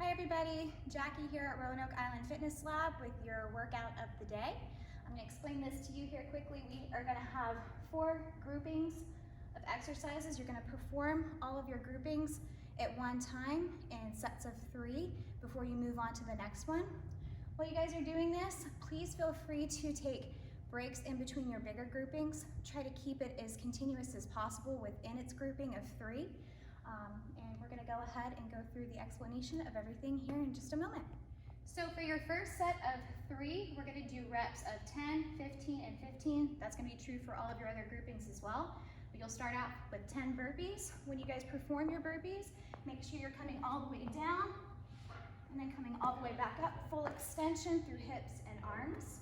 Hi everybody, Jackie here at Roanoke Island Fitness Lab with your workout of the day. I'm going to explain this to you here quickly. We are going to have 4 groupings of exercises. You're going to perform all of your groupings at one time in sets of 3 before you move on to the next one. While you guys are doing this, please feel free to take breaks in between your bigger groupings. Try to keep it as continuous as possible within its grouping of 3. And we're going to go ahead and go through the explanation of everything here in just a moment. So for your first set of 3, we're going to do reps of 10, 15, and 15. That's going to be true for all of your other groupings as well. But you'll start out with 10 burpees. When you guys perform your burpees, make sure you're coming all the way down and then coming all the way back up. Full extension through hips and arms.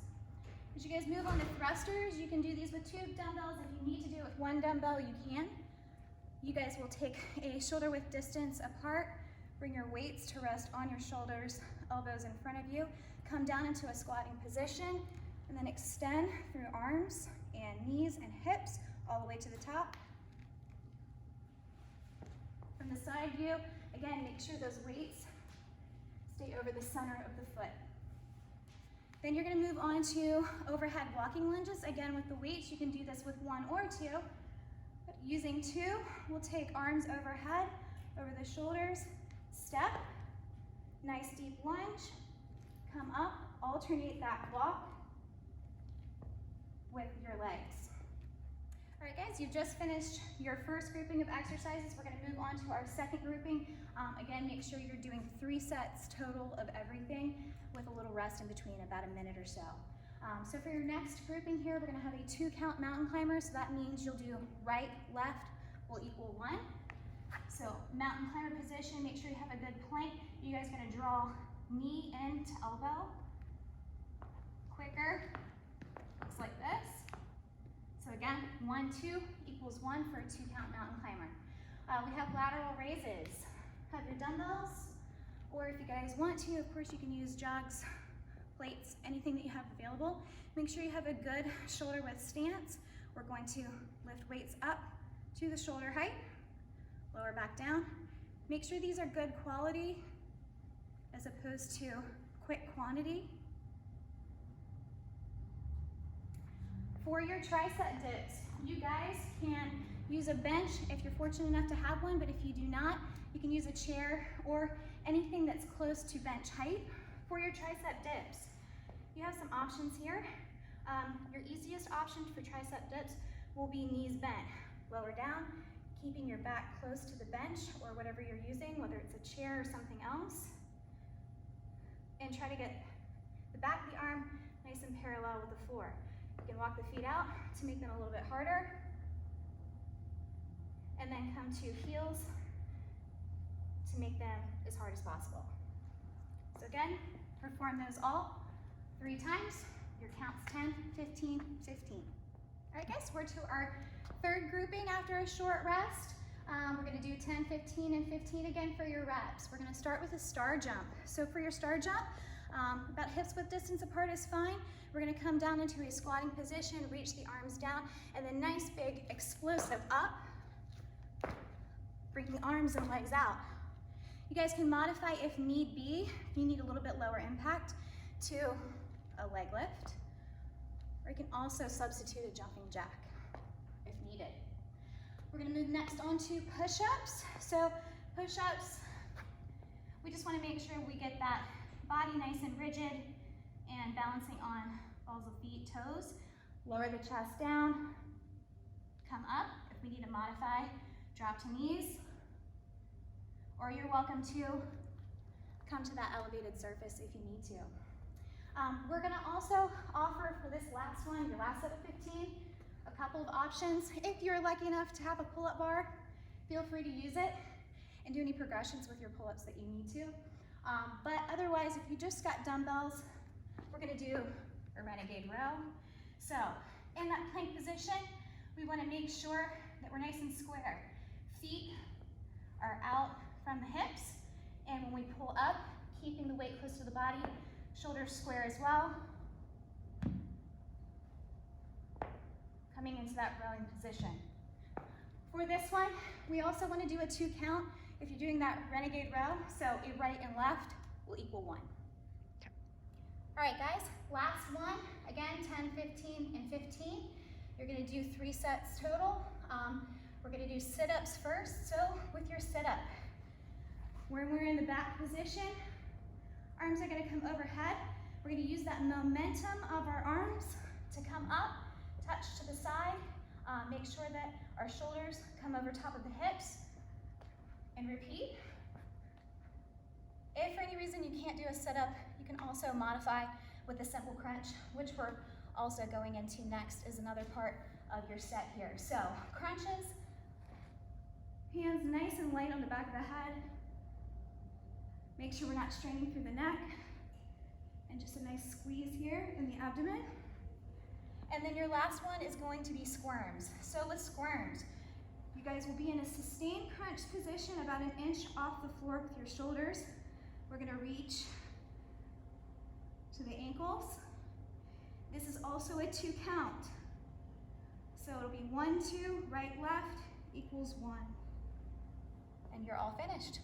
As you guys move on to thrusters, you can do these with 2 dumbbells. If you need to do it with 1 dumbbell, you can. You guys will take a shoulder width distance apart, bring your weights to rest on your shoulders, elbows in front of you, come down into a squatting position, and then extend through arms and knees and hips all the way to the top. From the side view, again, make sure those weights stay over the center of the foot. Then you're going to move on to overhead walking lunges. Again, with the weights, you can do this with 1 or 2. Using 2, we'll take arms overhead, over the shoulders, step, nice deep lunge, come up, alternate that walk with your legs. All right guys, you've just finished your first grouping of exercises. We're going to move on to our second grouping. Again, make sure you're doing 3 sets total of everything with a little rest in between, about a minute or so. So for your next grouping here, we're going to have a 2 count mountain climber. So that means you'll do right, left will equal 1. So mountain climber position, make sure you have a good plank. You guys are going to draw knee in to elbow. Quicker, looks like this. So again, 1, 2 equals 1 for a 2 count mountain climber. We have lateral raises. Have your dumbbells, or if you guys want to, of course you can use jogs, plates, anything that you have available. Make sure you have a good shoulder width stance. We're going to lift weights up to the shoulder height, lower back down. Make sure these are good quality as opposed to quick quantity. For your tricep dips, you guys can use a bench if you're fortunate enough to have one, but if you do not, you can use a chair or anything that's close to bench height. For your tricep dips, you have some options here. Your easiest option for tricep dips will be knees bent, lower down, keeping your back close to the bench or whatever you're using, whether it's a chair or something else. And try to get the back of the arm nice and parallel with the floor. You can walk the feet out to make them a little bit harder. And then come to heels to make them as hard as possible. So again, perform those all 3 times. Your count's 10, 15, 15. All right guys, we're to our third grouping after a short rest. We're gonna do 10, 15, and 15 again for your reps. We're gonna start with a star jump. So for your star jump, about hips width distance apart is fine. We're gonna come down into a squatting position, reach the arms down, and then nice big explosive up, bringing arms and legs out. You guys can modify if need be, if you need a little bit lower impact, to a leg lift, or you can also substitute a jumping jack if needed. We're gonna move next on to push-ups. So push-ups, we just wanna make sure we get that body nice and rigid and balancing on balls of feet, toes. Lower the chest down, come up. If we need to modify, drop to knees. Or you're welcome to come to that elevated surface if you need to. We're gonna also offer for this last one, your last set of 15, a couple of options. If you're lucky enough to have a pull-up bar, feel free to use it and do any progressions with your pull-ups that you need to. But otherwise, if you just got dumbbells, we're gonna do a renegade row. So in that plank position, we wanna make sure that we're nice and square. Feet are out from the hips, and when we pull up, keeping the weight close to the body, shoulders square as well. Coming into that rowing position. For this one, we also want to do a 2 count. if you're doing that renegade row, so a right and left will equal 1. Okay. All right, guys, last one. Again, 10, 15, and 15. You're gonna do 3 sets total. We're gonna do sit-ups first. So with your sit-up, when we're in the back position, arms are gonna come overhead. We're gonna use that momentum of our arms to come up, touch to the side. Make sure that our shoulders come over top of the hips, and repeat. If for any reason you can't do a sit-up, you can also modify with a simple crunch, which we're also going into next is another part of your set here. So crunches, hands nice and light on the back of the head. Make sure we're not straining through the neck. And just a nice squeeze here in the abdomen. And then your last one is going to be squirms. So with squirms, you guys will be in a sustained crunch position about 1 inch off the floor with your shoulders. We're gonna reach to the ankles. This is also a 2 count. So it'll be 1, 2, right, left equals 1. And you're all finished.